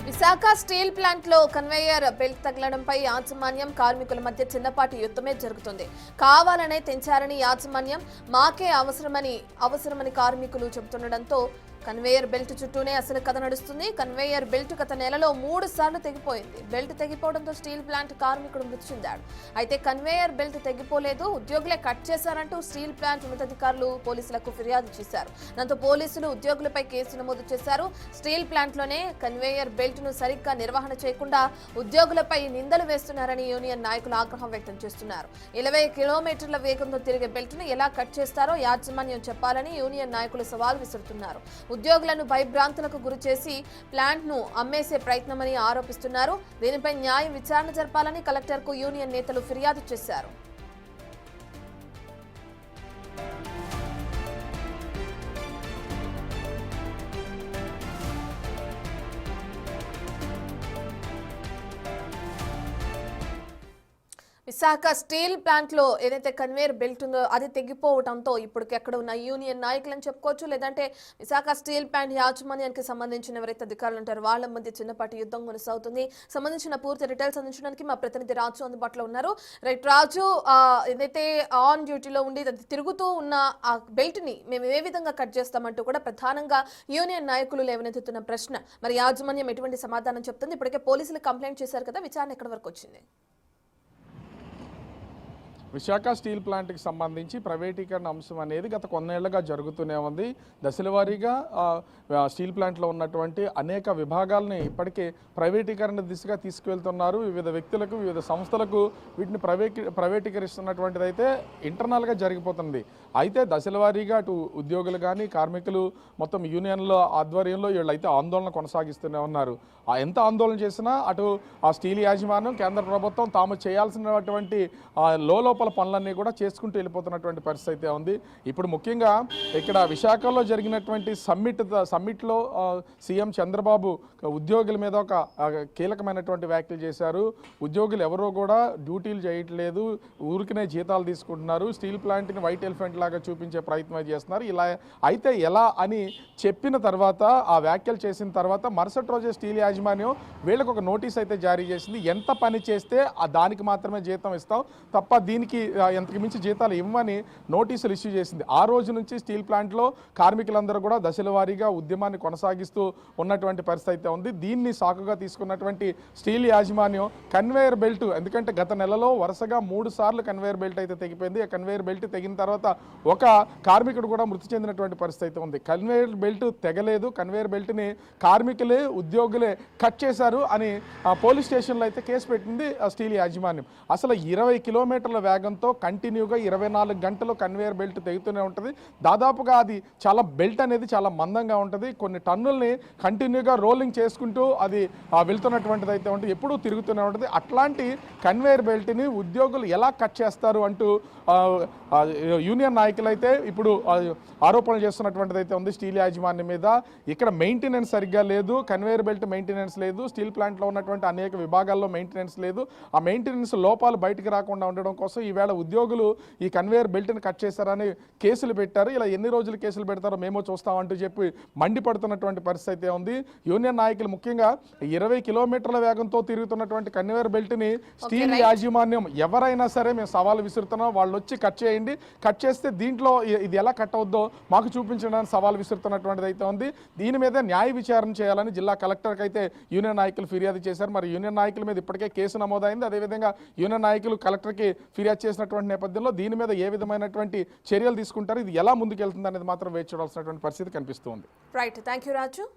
Visakha steel plant లో conveyor belt తగలడంపై యాజమాన్యం కార్మికుల మధ్య చిన్నపాటి యుద్ధమే జరుగుతుంది. కావాలనే తెంచారని యాజమాన్యం, మాకే అవసరమని కార్మికులు చెబుతుండటంతో కన్వేయర్ బెల్ట్ చుట్టూనే అసలు కథ నడుస్తుంది. కన్వేయర్ బెల్ట్ గత నెలలో 3 సార్లు తెగిపోయింది. బెల్ట్ తెగిపోవడంతో స్టీల్ ప్లాంట్ కార్మికుడు మృతి చెందాడు. అయితే కన్వేయర్ బెల్ట్ తెగిపోలేదు, ఉద్యోగులే కట్ చేశారంటూ స్టీల్ ప్లాంట్ ఉన్నతాధికారులు పోలీసులకు ఫిర్యాదు చేశారు. దాంతో పోలీసులు ఉద్యోగులపై కేసు నమోదు చేశారు. స్టీల్ ప్లాంట్ లోనే కన్వేయర్ బెల్ట్ ను సరిగ్గా నిర్వహణ చేయకుండా ఉద్యోగులపై నిందలు వేస్తున్నారని యూనియన్ నాయకులు ఆగ్రహం వ్యక్తం చేస్తున్నారు. 20 కిలోమీటర్ల వేగంతో తిరిగే బెల్ట్ ను ఎలా కట్ చేస్తారో యాజమాన్యం చెప్పాలని యూనియన్ నాయకులు సవాల్ విసురుతున్నారు. ఉద్యోగులను భయభ్రాంతులకు గురి చేసి ప్లాంట్ ను అమ్మేసే ప్రయత్నమని ఆరోపిస్తున్నారు. దీనిపై న్యాయ విచారణ జరపాలని కలెక్టర్కు యూనియన్ నేతలు ఫిర్యాదు చేశారు. విశాఖ స్టీల్ ప్లాంట్ లో ఏదైతే కన్వేయర్ బెల్ట్ ఉందో అది తెగిపోవడంతో ఇప్పటికి ఎక్కడ ఉన్న యూనియన్ నాయకులను చెప్పుకోవచ్చు, లేదంటే విశాఖ స్టీల్ ప్లాంట్ యాజమాన్యానికి సంబంధించిన ఎవరైతే అధికారులు ఉంటారో వాళ్ళ మధ్య చిన్నపాటి యుద్ధం కొనసాగుతుంది. సంబంధించిన పూర్తి డీటెయిల్స్ అందించడానికి మా ప్రతినిధి రాజు అందుబాటులో ఉన్నారు. రైట్ రాజు, ఏదైతే ఆన్ డ్యూటీలో ఉండి తిరుగుతూ ఉన్న ఆ బెల్ట్ ని మేము ఏ విధంగా కట్ చేస్తామంటూ కూడా ప్రధానంగా యూనియన్ నాయకులు లేవనెత్తుతున్న ప్రశ్న, మరి యాజమాన్యం ఎటువంటి సమాధానం చెప్తుంది? ఇప్పటికే పోలీసులు కంప్లైంట్ చేశారు కదా, విచారణ ఎక్కడి వరకు వచ్చింది? విశాఖ స్టీల్ ప్లాంట్కి సంబంధించి ప్రైవేటీకరణ అంశం అనేది గత కొన్నేళ్లుగా జరుగుతూనే ఉంది. దశలవారీగా స్టీల్ ప్లాంట్లో ఉన్నటువంటి అనేక విభాగాలని ఇప్పటికే ప్రైవేటీకరణ దిశగా తీసుకువెళ్తున్నారు. వివిధ వ్యక్తులకు, వివిధ సంస్థలకు వీటిని ప్రైవేటీకరిస్తున్నటువంటిది అయితే ఇంటర్నల్గా జరిగిపోతుంది. అయితే దశలవారీగా అటు ఉద్యోగులు కానీ, కార్మికులు మొత్తం యూనియన్ల ఆధ్వర్యంలో వీళ్ళైతే ఆందోళన కొనసాగిస్తూనే ఉన్నారు. ఎంత ఆందోళన చేసినా అటు ఆ స్టీల్ యాజమాన్యం, కేంద్ర ప్రభుత్వం తాము చేయాల్సినటువంటి లోపల పనులన్నీ కూడా చేసుకుంటూ వెళ్ళిపోతున్నటువంటి పరిస్థితి అయితే ఉంది. ఇప్పుడు ముఖ్యంగా ఇక్కడ విశాఖలో జరిగినటువంటి సమ్మిట్లో సీఎం చంద్రబాబు ఉద్యోగుల మీద ఒక కీలకమైనటువంటి వ్యాఖ్యలు చేశారు. ఉద్యోగులు ఎవరో కూడా డ్యూటీలు చేయట్లేదు, ఊరికినే జీతాలు తీసుకుంటున్నారు, స్టీల్ ప్లాంట్ని వైట్ ఎలిఫెంట్ లాగా చూపించే ప్రయత్నం చేస్తున్నారు. ఇలా అయితే ఎలా అని చెప్పిన తర్వాత, ఆ వ్యాఖ్యలు చేసిన తర్వాత మరుసటి రోజే స్టీల్ యాజమాన్యం వీళ్ళకు ఒక నోటీస్ అయితే జారీ చేసింది. ఎంత పని చేస్తే దానికి మాత్రమే జీతం ఇస్తాం తప్ప దీనికి ఎంతకు మించి జీతాలు ఇవ్వమని నోటీసులు ఇష్యూ చేసింది. ఆ రోజు నుంచి స్టీల్ ప్లాంట్లో కార్మికులందరూ కూడా దశల వారీగా ఉద్యమాన్ని కొనసాగిస్తూ ఉన్నటువంటి పరిస్థితి అయితే ఉంది. దీన్ని సాకుగా తీసుకున్నటువంటి స్టీల్ యాజమాన్యం కన్వేయర్ బెల్ట్, ఎందుకంటే గత నెలలో వరుసగా 3 సార్లు కన్వేయర్ బెల్ట్ అయితే తెగిపోయింది. ఆ కన్వేయర్ బెల్ట్ తెగిన తర్వాత ఒక కార్మికుడు కూడా మృతి చెందినటువంటి పరిస్థితి అయితే ఉంది. కన్వేయర్ బెల్ట్ తెగలేదు, కన్వేయర్ బెల్ట్ని కార్మికులే, ఉద్యోగులే కట్ చేశారు అని పోలీస్ స్టేషన్లో అయితే కేసు పెట్టింది స్టీల్ యాజమాన్యం. అసలు 20 కిలోమీటర్ల వేగంతో కంటిన్యూగా 24 గంటలు కన్వేయర్ బెల్ట్ తెగుతూనే ఉంటుంది. దాదాపుగా అది చాలా బెల్ట్ అనేది చాలా మందంగా ఉంటుంది. కొన్ని టన్నుల్ని కంటిన్యూగా రోలింగ్ చేసుకుంటూ అది వెళ్తున్నటువంటిది అయితే ఉంటుంది, ఎప్పుడూ తిరుగుతూనే ఉంటుంది. అట్లాంటి కన్వేయర్ బెల్ట్ని ఉద్యోగులు ఎలా కట్ చేస్తారు అంటూ యూనియన్ నాయకులు అయితే ఇప్పుడు ఆరోపణలు చేస్తున్నటువంటిది అయితే ఉంది స్టీల్ యాజమాన్యం మీద. ఇక్కడ మెయింటెనెన్స్ సరిగ్గా లేదు, కన్వేయర్ బెల్ట్ మెయింటెనెన్స్ లేదు, స్టీల్ ప్లాంట్లో ఉన్నటువంటి అనేక విభాగాల్లో మెయింటెనెన్స్ లేదు. ఆ మెయింటెనెన్స్ లోపాలు బయటకు రాకుండా ఉండడం కోసం ఈవేళ ఉద్యోగులు ఈ కన్వేయర్ బెల్ట్ని కట్ చేశారని కేసులు పెట్టారు. ఇలా ఎన్ని రోజులు కేసులు పెడతారో మేము చూస్తామంటూ చెప్పి మండిపడుతున్నటువంటి పరిస్థితి అయితే ఉంది. యూనియన్ నాయకులు ముఖ్యంగా 20 కిలోమీటర్ల వేగంతో తిరుగుతున్నటువంటి కన్వేయర్ బెల్ట్ని స్టీల్ యాజమాన్యం ఎవరైనా సరే మేము సవాలు విసురుతున్నాం, వాళ్ళు వచ్చి కట్ చేయండి, కట్ చేస్తే దీంట్లో ఇది ఎలా కట్ అవుద్దో మాకు చూపించడానికి సవాల్ విసురుతున్నటువంటిది అయితే ఉంది. దీని మీద న్యాయ విచారణ చేయాలని జిల్లా కలెక్టర్కి అయితే యూనియన్ నాయకులు ఫిర్యాదు చేశారు. మరి యూనియన్ నాయకుల మీద ఇప్పటికే కేసు నమోదైంది. అదేవిధంగా యూనియన్ నాయకులు కలెక్టర్కి ఫిర్యాదు చేసినటువంటి నేపథ్యంలో దీని మీద ఏ విధమైనటువంటి చర్యలు తీసుకుంటారు, ఇది ఎలా ముందుకెళ్తుంది అనేది మాత్రం వేచి చూడాల్సినటువంటి పరిస్థితి కనిపిస్తుంది. Right, thank you Raju.